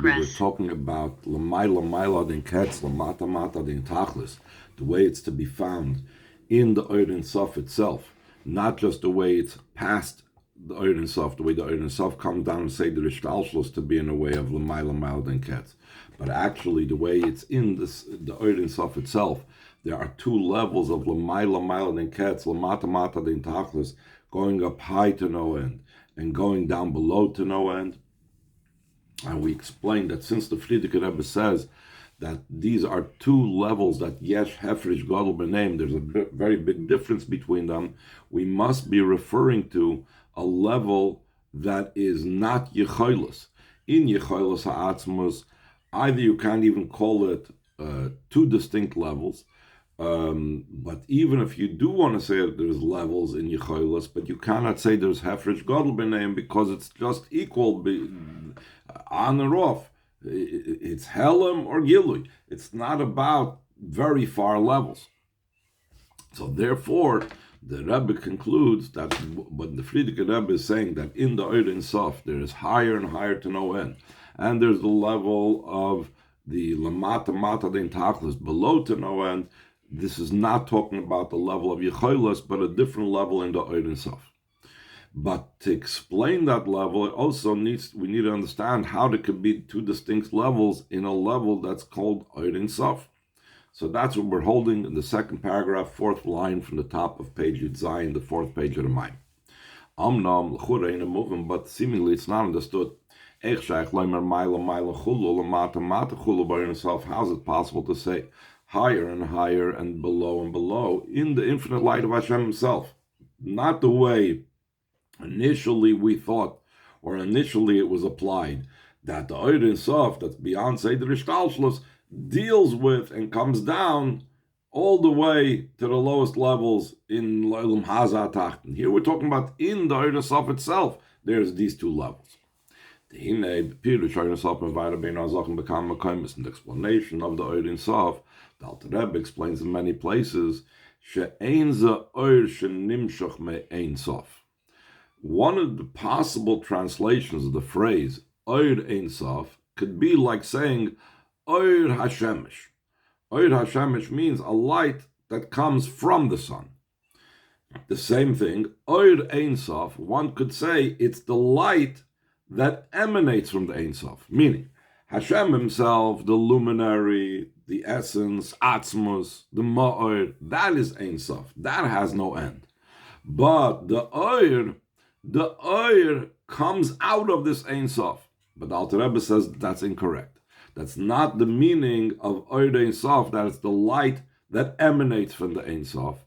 We were talking about Lamaila den Ketz, Lamata Mata den Tachlis, the way it's to be found in the Ein Sof itself, not just the way it's past the Ein Sof, the way the Ein Sof comes down and say the Rishtalshlos to be in a way of Lamaila den Ketz, but actually the way it's in the Ein Sof itself. There are two levels of Lamaila den Ketz, Lamata Mata den Tachlis, going up high to no end and going down below to no end. And we explained that since the Frierdiker Rebbe says that these are two levels that Yesh, Hefresh, Gadol, B'Neim, there's a very big difference between them, we must be referring to a level that is not Yecholos. In Yecholos Ha'atzmos, either you can't even call it two distinct levels, but even if you do want to say that there's levels in Yecholos, but you cannot say there's Hefresh, Gadol, B'Neim, because it's just equal on or off. It's Helam or Gilui. It's not about very far levels. So therefore, the Rebbe concludes that when the Frierdiker Rebbe is saying that in the Ein Sof there is higher and higher to no end, and there's the level of the Lamata Mata den Tachlis below to no end, this is not talking about the level of Yecholos, but a different level in the Ein Sof. But to explain that level, it also we need to understand how there could be two distinct levels in a level that's called Ein Sof. So that's what we're holding in the second paragraph, fourth line from the top of page Yud Zayin, the fourth page of the Maim. Amnam l'chura in a movement, but seemingly it's not understood. How's it possible to say higher and higher and below in the infinite light of Hashem Himself? Not the way initially we thought, or initially it was applied, that the Ein Sof, that's beyond Seder Ishtalshlos, deals with and comes down all the way to the lowest levels in L'Olam Hazah Tachten. Here we're talking about in the Ein Sof itself, there's these two levels. The explanation of the Ein Sof, the Alter Rebbe explains in many places, she'ein ze oir shenimshach me'ein sof. One of the possible translations of the phrase Oir Ein Sof could be like saying Oir Hashemesh. Oir Hashemesh means a light that comes from the sun. The same thing, Oir Ein Sof, one could say it's the light that emanates from the Ein Sof, meaning Hashem Himself, the luminary, the essence, Atzmos, the Ma'or, that is Ein Sof. That has no end. But the Oir comes out of this Ein Sof. But the Alter Rebbe says that's incorrect. That's not the meaning of Oir Ein Sof, that it's the light that emanates from the Ein Sof,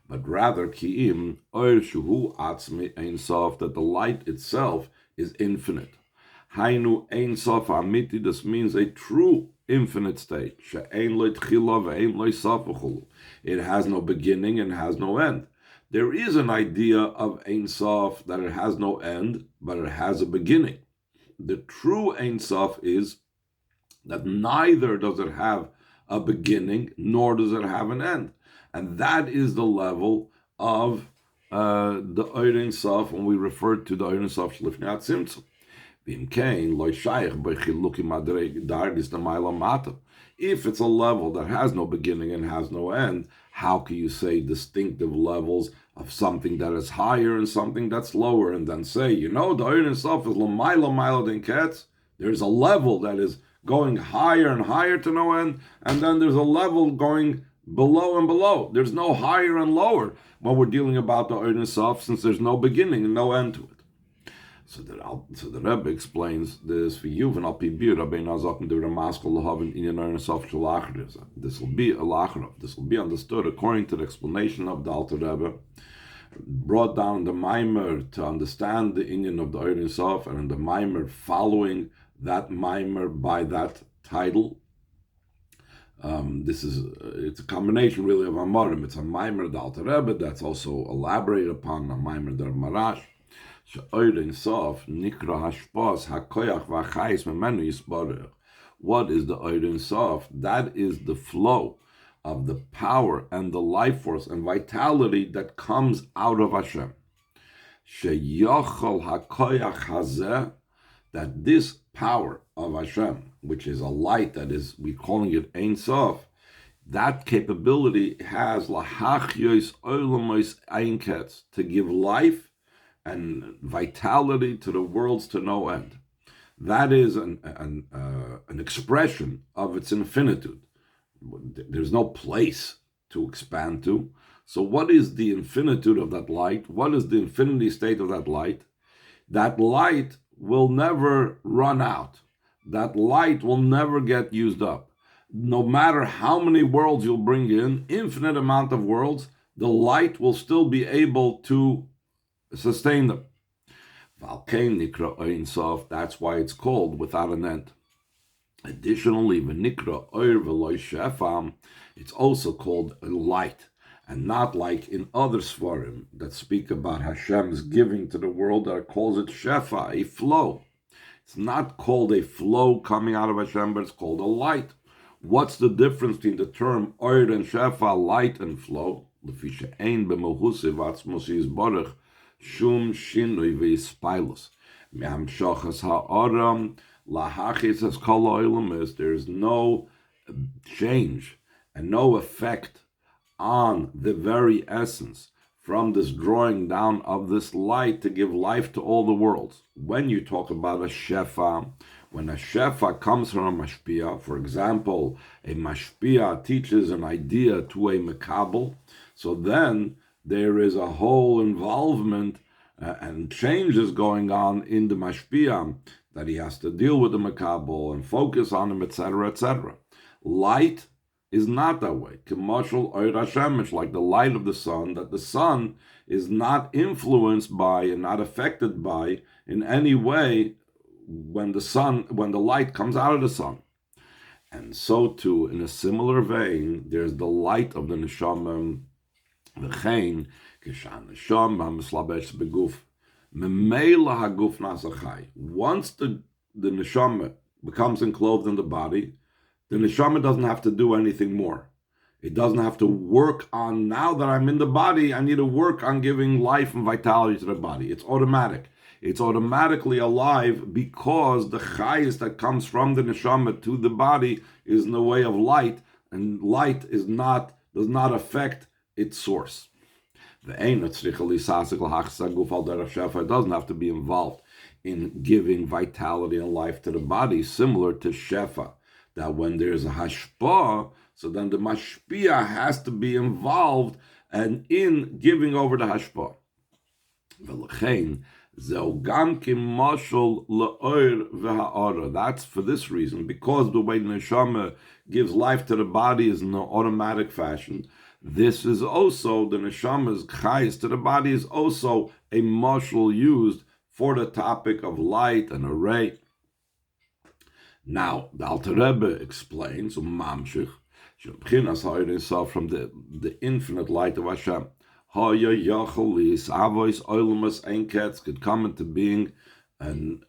but rather Ki'im Oir Shuhu Atzmi Ein Sof, that the light itself is infinite. Hainu Ein Sof Amiti, this means a true infinite state. She'ein lo tchila ve'ein lo sof v'chulu. It has no beginning and has no end. There is an idea of Ein Sof that it has no end, but it has a beginning. The true Ein Sof is that neither does it have a beginning, nor does it have an end. And that is the level of the Ein Sof when we refer to the Ein Sof Shlifnei Atzimtzum. If it's a level that has no beginning and has no end, how can you say distinctive levels of something that is higher and something that's lower, and then say, the Ein Sof is l'mayla den ketz? There's a level that is going higher and higher to no end, and then there's a level going below and below. There's no higher and lower when we're dealing about the Ein Sof, since there's no beginning and no end to it. So the Rebbe explains this for you, and I'll be This will be a lachrov. This will be understood according to the explanation of the Alter Rebbe, brought down the Maimer to understand the inyan of the Ein Sof, and the Maimer following that Maimer by that title. It's a combination really of Amorim. It's a Maimer the Alter Rebbe that's also elaborated upon a Maimer the Marash. What is the Ein Sof? That is the flow of the power and the life force and vitality that comes out of Hashem. That this power of Hashem, which is a light that is, we're calling it Ein Sof, that capability has lahachyos olamos ein ketz, to give life and vitality to the worlds to no end. That is an expression of its infinitude. There's no place to expand to. So what is the infinitude of that light? What is the infinity state of that light? That light will never run out. That light will never get used up. No matter how many worlds you'll bring in, infinite amount of worlds, the light will still be able to sustain them. That's why it's called without an end. Additionally, it's also called a light, and not like in other svarim that speak about Hashem's giving to the world that calls it shefa, a flow. It's not called a flow coming out of Hashem, but it's called a light. What's the difference between the term oir and shefa, light and flow? Shum shinui v'yispilus. Mehamshachas ha'aram lahachis as kol ha'olam. There's no change and no effect on the very essence from this drawing down of this light to give life to all the worlds. When you talk about a shefa, when a shefa comes from a mashpia, for example, a mashpia teaches an idea to a mekabel, so then there is a whole involvement and changes going on in the mashpia, that he has to deal with the mekabel and focus on him, etc., etc. Light is not that way. K'mashal oir Hashem, it's like the light of the sun, that the sun is not influenced by and not affected by in any way when the light comes out of the sun. And so too, in a similar vein, there's the light of the neshama, v'chein kishan neshama mislabesh beguf memela haguf nasachai. Once the neshama becomes enclosed in the body, the neshama doesn't have to do anything more. It doesn't have to work on, now that I'm in the body, I need to work on giving life and vitality to the body. It's automatic. It's automatically alive because the chayis that comes from the neshama to the body is in the way of light, and light does not affect its source. It doesn't have to be involved in giving vitality and life to the body, similar to shefa, that when there's a hashpah, so then the mashpia has to be involved and in giving over the hashpah. That's for this reason, because the way the neshama gives life to the body is in an automatic fashion. This is also, the neshama's chayis to the body is also a mashal used for the topic of light and array. Now, the Alter Rebbe explains, from the infinite light of Hashem, could come into being an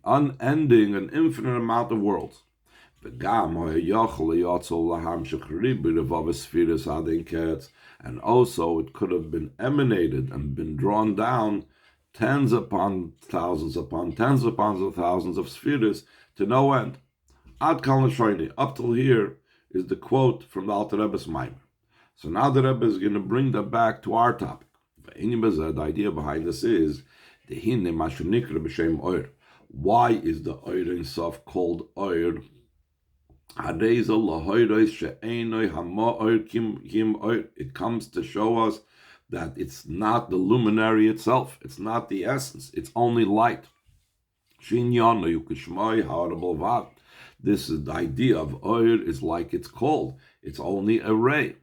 unending, an infinite amount of worlds. And also it could have been emanated and been drawn down tens upon thousands upon tens upon thousands of spheres to no end. Ad kal neshoini. Up till here is the quote from the Alter Rebbe's Maimer. So now the Rebbe is going to bring that back to our topic. The idea behind this is why is the Oir Ein Sof called Oir? It comes to show us that it's not the luminary itself, it's not the essence, it's only light. This is the idea of Oir, is like it's called, it's only a ray.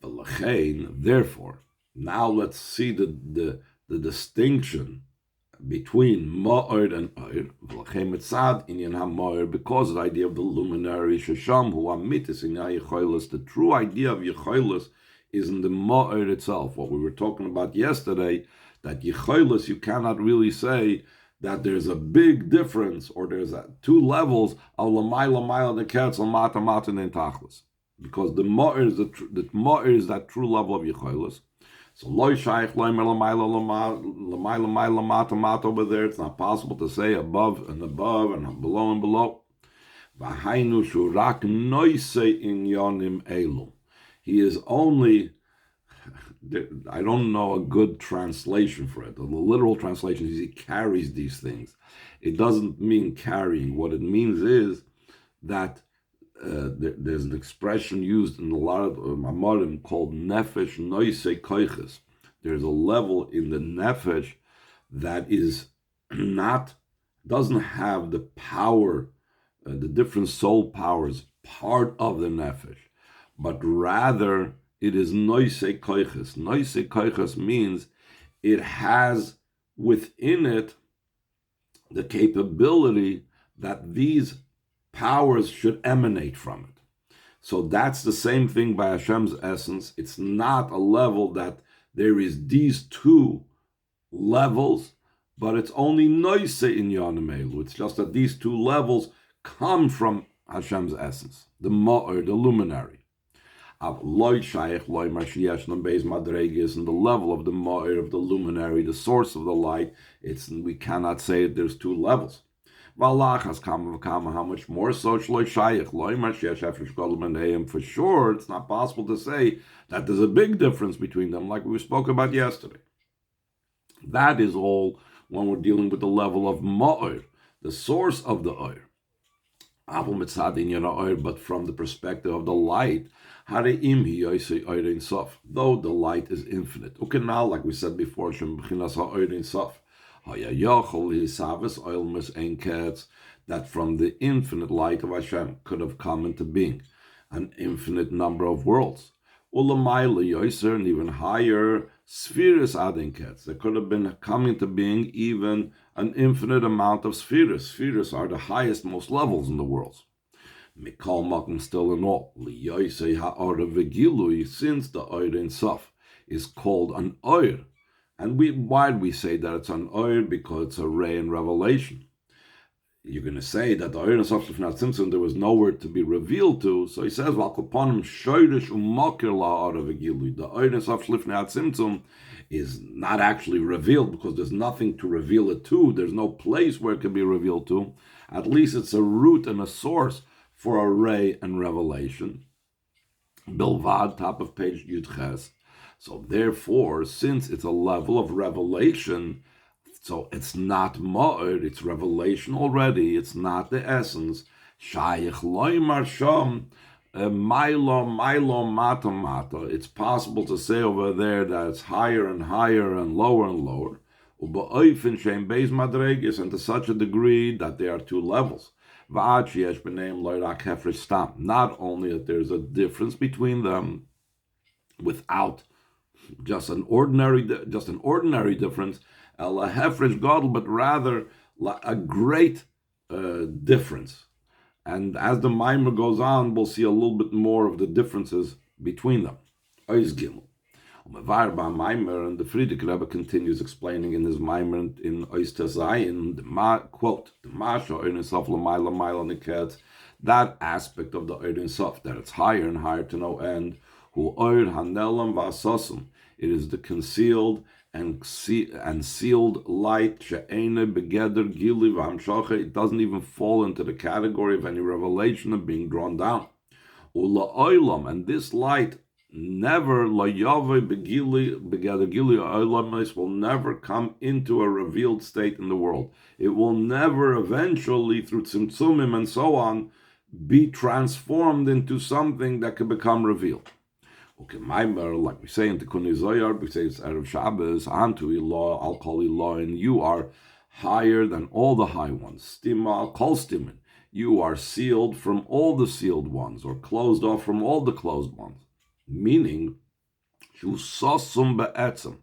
Therefore, now let's see the distinction between Ma'or and Oir, because of the idea of the luminary Shasham, who amitis in Yecholos. The true idea of Yecholos is in the Ma'or itself. What we were talking about yesterday, that Yecholos, you cannot really say that there's a big difference, or there's two levels of Lamayla the Ketz, Lamata Mata and Tachlis. Because the Ma'or is that true level of Yecholos. So loy shaykh loy lamata over there. It's not possible to say above and below and below. V'hainu shurak noise in yonim elu. He is only. I don't know a good translation for it. The literal translation is he carries these things. It doesn't mean carrying. What it means is that there's an expression used in a lot of Mamorim called nefesh noise koiches. There's a level in the nefesh that is doesn't have the power, the different soul powers part of the nefesh, but rather it is noise koiches. Noise koiches means it has within it the capability that these powers should emanate from it. So that's the same thing by Hashem's essence. It's not a level that there is these two levels, but it's only noise in Yonim. It's just that these two levels come from Hashem's essence, the Ma'or, the luminary. Loy Shaykh, Loy Mashiach, Beis Madregis, and the level of the Ma'or, of the luminary, the source of the light, we cannot say that there's two levels. How much more so? For sure, it's not possible to say that there's a big difference between them, like we spoke about yesterday. That is all when we're dealing with the level of Ma'or, the source of the Or. But from the perspective of the light, though the light is infinite. Now, like we said before, that from the infinite light of Hashem could have come into being an infinite number of worlds. And even higher spheres adinkets. There could have been coming to being even an infinite amount of spheres. Spheres are the highest, most levels in the worlds. Mikal Makim still in all. Since the Oir in Sof is called an Oir. And why do we say that it's an Oir? Because it's a ray in revelation. You're going to say that the Oir in Sof there was nowhere to be revealed to. So he says, the Oir in Sof is not actually revealed because there's nothing to reveal it to. There's no place where it can be revealed to. At least it's a root and a source for a ray and revelation. Bilvad, top of page Yudches. So therefore, since it's a level of revelation, so it's not ma'or, it's revelation already, it's not the essence. Shayich loymar sham, milo mata. It's possible to say over there that it's higher and higher and lower. And to such a degree that there are two levels. Not only that there's a difference between them without just an ordinary difference, but rather a great difference. And as the Maimer goes on, we'll see a little bit more of the differences between them. Ois Gimel. And the Friedrich Rebbe continues explaining in his Maimer in Ois Tezayin, quote, that aspect of the Oir Sof, that it's higher and higher to no end, who Oir Hanelam Vasosum, it is the concealed and sealed light, it doesn't even fall into the category of any revelation of being drawn down. And this light never will never come into a revealed state in the world. It will never eventually, through tzimtzumim and so on, be transformed into something that can become revealed. Okay, like we say in Tikkun Zohar, we say it's Erev Shabbos, Antu Ilah, I'll call Ilah, and you are higher than all the high ones. Stima, I'll call Stimin. You are sealed from all the sealed ones, or closed off from all the closed ones. Meaning, Shusosum Be'etzem.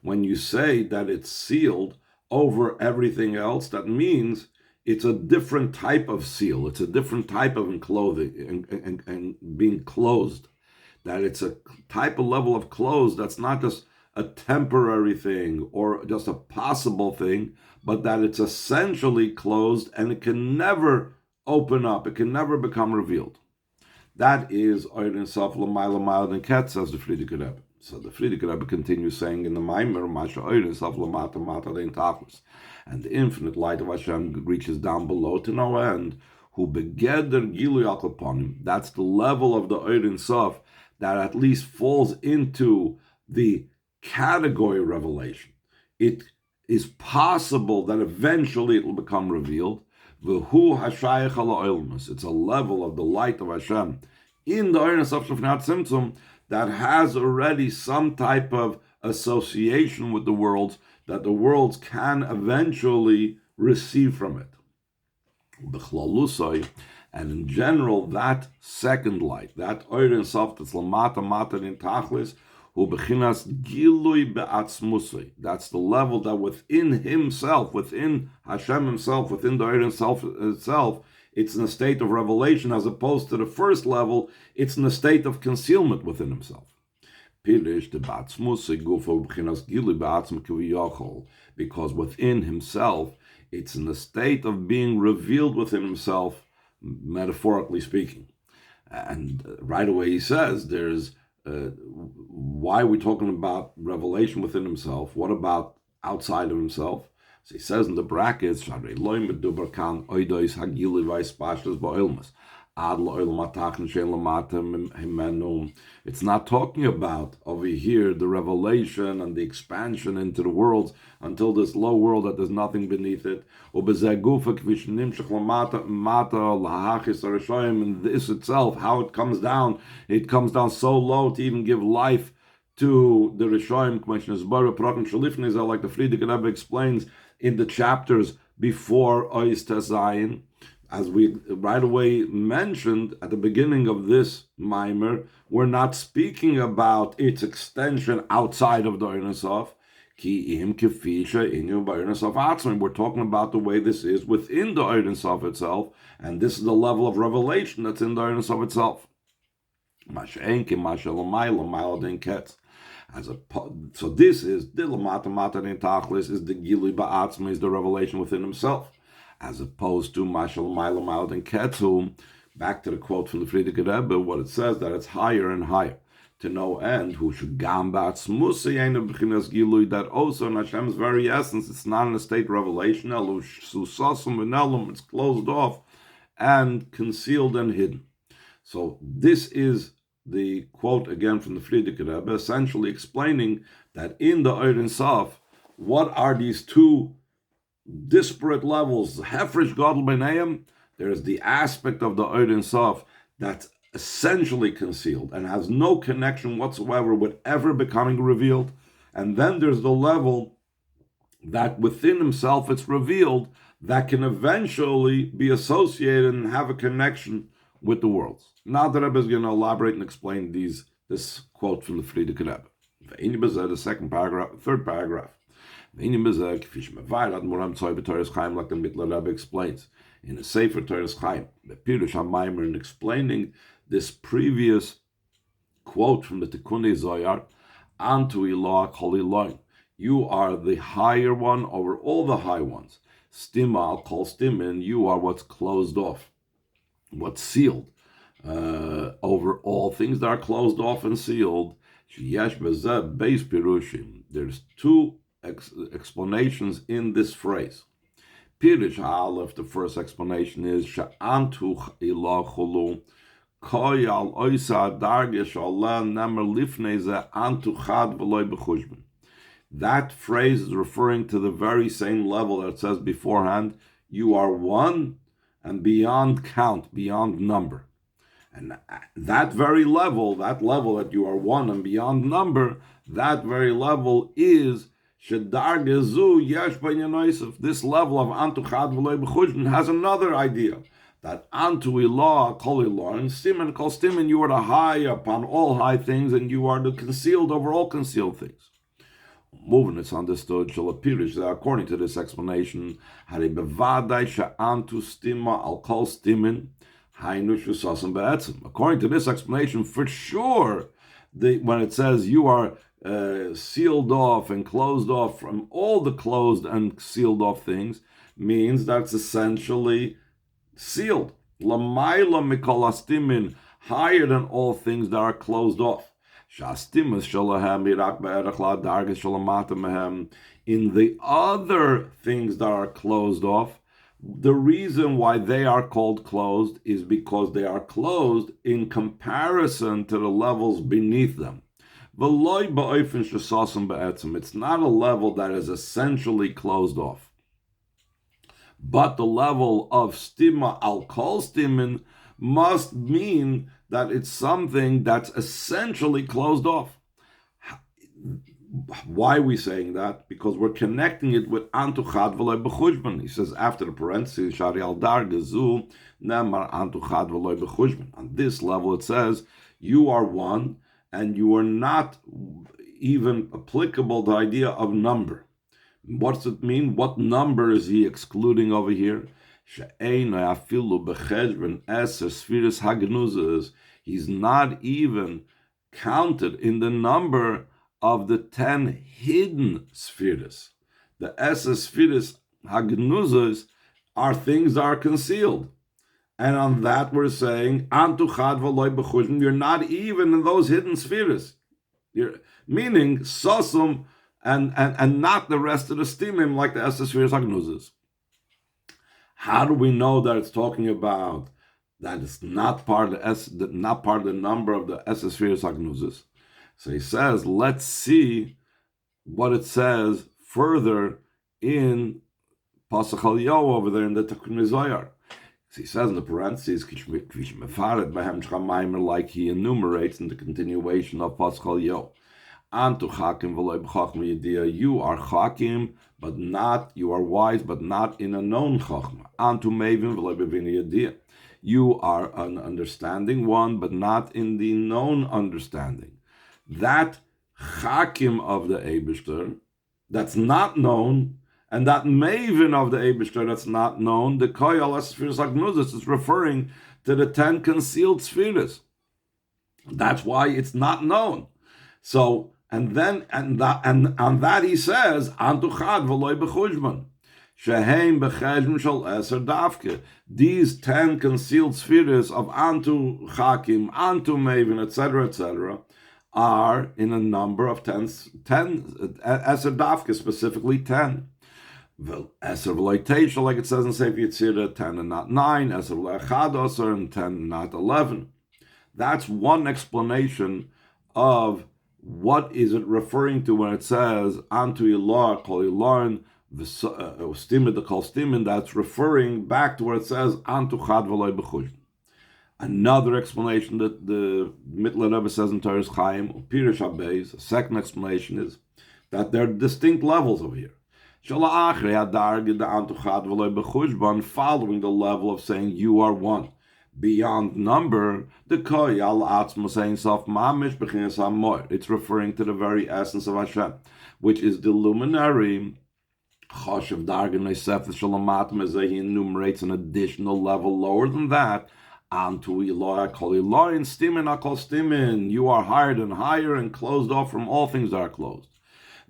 When you say that it's sealed over everything else, that means it's a different type of seal. It's a different type of enclothing and being closed. That it's a type of level of close that's not just a temporary thing or just a possible thing, but that it's essentially closed and it can never open up, it can never become revealed. That is Oirin Sof L'mayla and Ket, says the Friedrich Rebbe. So the Frierdiker Rebbe continues saying in the Maimer, Masha Oiris of Lamata Mata Dein Tachlis, and the infinite light of Hashem reaches down below to no end. Who begeder Gilui Aklaponim. That's the level of the Oirin Sof that at least falls into the category of revelation. It is possible that eventually it will become revealed. V'hu hashayach ala oilmus. It's a level of the light of Hashem in the Oirin Sof Shofnat Tzimtzum that has already some type of association with the worlds, that the worlds can eventually receive from it. And in general, that second light, that Oirin Sof that's Lamata Mata Din Tachlis, Hu Bechinas Gilui Be'atzmusai. That's the level that within himself, within Hashem himself, within the Oirin Sof itself, it's in a state of revelation, as opposed to the first level, it's in a state of concealment within himself. Because within himself, it's in a state of being revealed within himself, metaphorically speaking. And right away he says, there's why are we talking about revelation within himself? What about outside of himself? So he says in the brackets, it's not talking about over here the revelation and the expansion into the worlds until this low world that there's nothing beneath it. And this itself, how it comes down so low to even give life to the Rishoyim, like the Frierdiker Rebbe explains in the chapters before Ois Tezayin, as we right away mentioned at the beginning of this mimer, we're not speaking about its extension outside of the Oirin Sof. We're talking about the way this is within the Oirin Sof itself, and this is the level of revelation that's in the Oirin Sof itself. So this is the Lamata Mata Din Tachlis, is the Gilui Ba'atzma, is the revelation within himself, as opposed to Mashal Maila Mail Din Ketzum. Back to the quote from the Frierdiker Rebbe, what it says, that it's higher and higher to no end. Who should gam ba'atzmusa yeina b'chinas Gilui, that also in Hashem's very essence, it's not in a state of revelation. Elu susasum v'nelum, it's closed off and concealed and hidden. So this is the quote again from the Frierdiker Rebbe, essentially explaining that in the Oirin Sof, what are these two disparate levels? Hefresh Gadol B'neihem, there is the aspect of the Oirin Sof that's essentially concealed and has no connection whatsoever with ever becoming revealed. And then there's the level that within himself it's revealed, that can eventually be associated and have a connection with the worlds. Now the Rebbe is going to elaborate and explain this quote from the Frierdiker Rebbe. The second paragraph, third paragraph. Like the Mittler Rebbe explains in the Sefer Torah's Chaim, the Pirush HaMaimer, in explaining this previous quote from the Tikkun Zohar, Antu Ilah Kol Iloin, you are the higher one over all the high ones. Stima al Kol Stimin, you are what's closed off, what's sealed, over all things that are closed off and sealed. There's two explanations in this phrase. Pirish Aleph, the first explanation is Sha'antuch ilachulu koyal oisa dargish Allah nemer lifneze antuchad v'loy b'chushbin. That phrase is referring to the very same level that it says beforehand, you are one and beyond count, beyond number. And that very level, that you are one and beyond number, that very level is Shedargezu Yesh B'Yanoisef. This level of Antu Chad V'Loi B'Chushbin has another idea, that Antu Ilah Kol Ilah, and Stimin Kol Stimin, you are the high upon all high things, and you are the concealed over all concealed things. Moving, it's understood, Shalapirish, that according to this explanation, Hari Bevadai Sha'antu Stima Al Kol Stimin, according to this explanation, for sure, when it says you are sealed off and closed off from all the closed and sealed off things, means that's essentially sealed. Lamaila mikol astimin, higher than all things that are closed off. In the other things that are closed off, the reason why they are called closed is because they are closed in comparison to the levels beneath them. It's not a level that is essentially closed off. But the level of stima al kol stimin must mean that it's something that's essentially closed off. Why are we saying that? Because we're connecting it with antu chad v'loy b'chushban. He says after the parentheses, shari al dar gezu nemar antu chad v'loy b'chushban. On this level it says, you are one, and you are not even applicable to the idea of number. What's it mean? What number is he excluding over here? He's not even counted in the number of the 10 hidden spheres. The spheres hagnuzas are things that are concealed. And on that we're saying, you're not even in those hidden spheres. Meaning, sosum, and not the rest of the stimim like the spheres hagnuzas. How do we know that it's talking about that it's not part of the number of the spheres hagnuzas? So he says, let's see what it says further in Pasach Al over there in the Tekun Zohar. So he says in the parentheses, like he enumerates in the continuation of Pasach Al. You are chakim, but not, you are wise, but not in a known chachma. You are an understanding one, but not in the known understanding. That chakim of the Eibishter, that's not known, and that maven of the Eibishter that's not known, the koyal spheres agnuzis is referring to the 10 concealed spheres. That's why it's not known. So, and on that he says, Antu chad v'loy b'chushban. Sheheim b'cheshbon shel eser davke. These 10 concealed spheres of Antu chakim, Antu maven, etc., are in a number of 10 eser davke, specifically 10. Eser v'loy teisha, like it says in Sefer Yetzirah, 10 and not 9. Eser v'loy echad oser, and 10 and not 11. That's one explanation of what is it referring to when it says Antu Ilah Kol Ilarin Stimid the Kol Stimin. That's referring back to where it says Antu Chad V'Loy B'Chushban. Another explanation that the Mittler Rebbe says in Torah's Chaim Pirish Abeis. A second explanation is that there are distinct levels over here. Following the level of saying you are one. Beyond number, the koyal atzmos ein sof mamish b'chinas hamoir. It's referring to the very essence of Hashem, which is the luminary. Choshev dargan neisefes shalamatim, as he enumerates an additional level lower than that. Antu iloy kol iloy and stimin akol stimin. You are higher and higher and closed off from all things that are closed.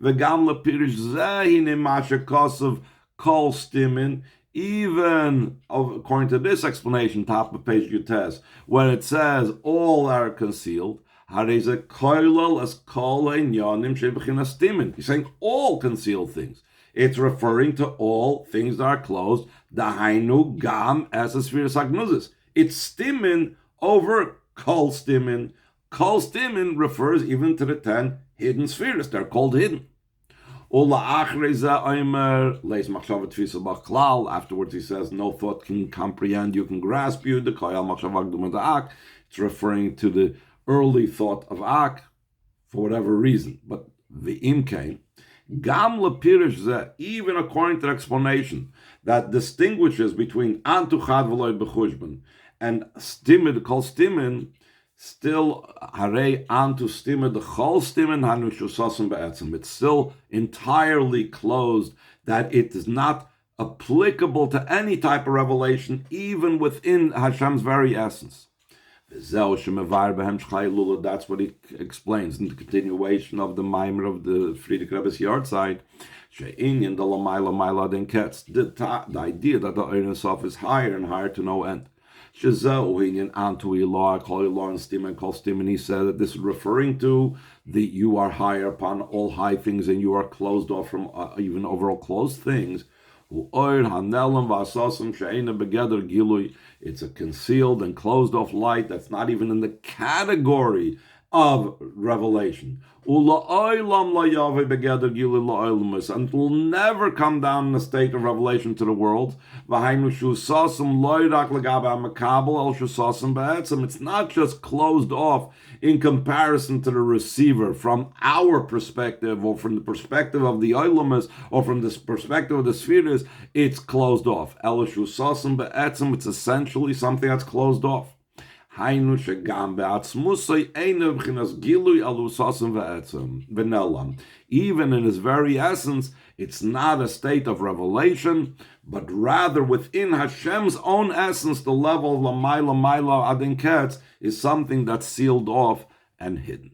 V'gam lepirish zehi nimashe kosav kol stimin. Even according to this explanation, top of page Yutes, when it says all are concealed, he's saying all concealed things. It's referring to all things that are closed. Dahainu gam as a spheres agnuzis. It's stimin over kol stimin. Kol stimin refers even to the 10 hidden spheres. They're called hidden. Afterwards he says, no thought can comprehend, you can grasp you. It's referring to the early thought of Ak, for whatever reason. But the im came. Even according to the explanation that distinguishes between Antu Chad V'Loy B'Chushban and Stimid Kol Stimin, still harei antu stimid the chol stimin hanu shusasim be'etzim. It's still entirely closed, that it is not applicable to any type of revelation, even within Hashem's very essence. That's what he explains in the continuation of the Maimer of the Friedrich Rebbe's yard side. The idea that the Ein Sof is higher and higher to no end. Shezeuhin Antu Ilah, Kol Ilah and Stim and Kol Stim, and he said that this is referring to that you are higher upon all high things and you are closed off from even overall closed things. It's a concealed and closed off light that's not even in the category of revelation. And it will never come down in a state of revelation to the world. It's not just closed off in comparison to the receiver from our perspective or from the perspective of the Oilamas or from the perspective of the spheres. It's closed off. It's essentially something that's closed off. Even in its very essence, it's not a state of revelation, but rather within Hashem's own essence, the level of Lamaila Maila Adin Ketz is something that's sealed off and hidden.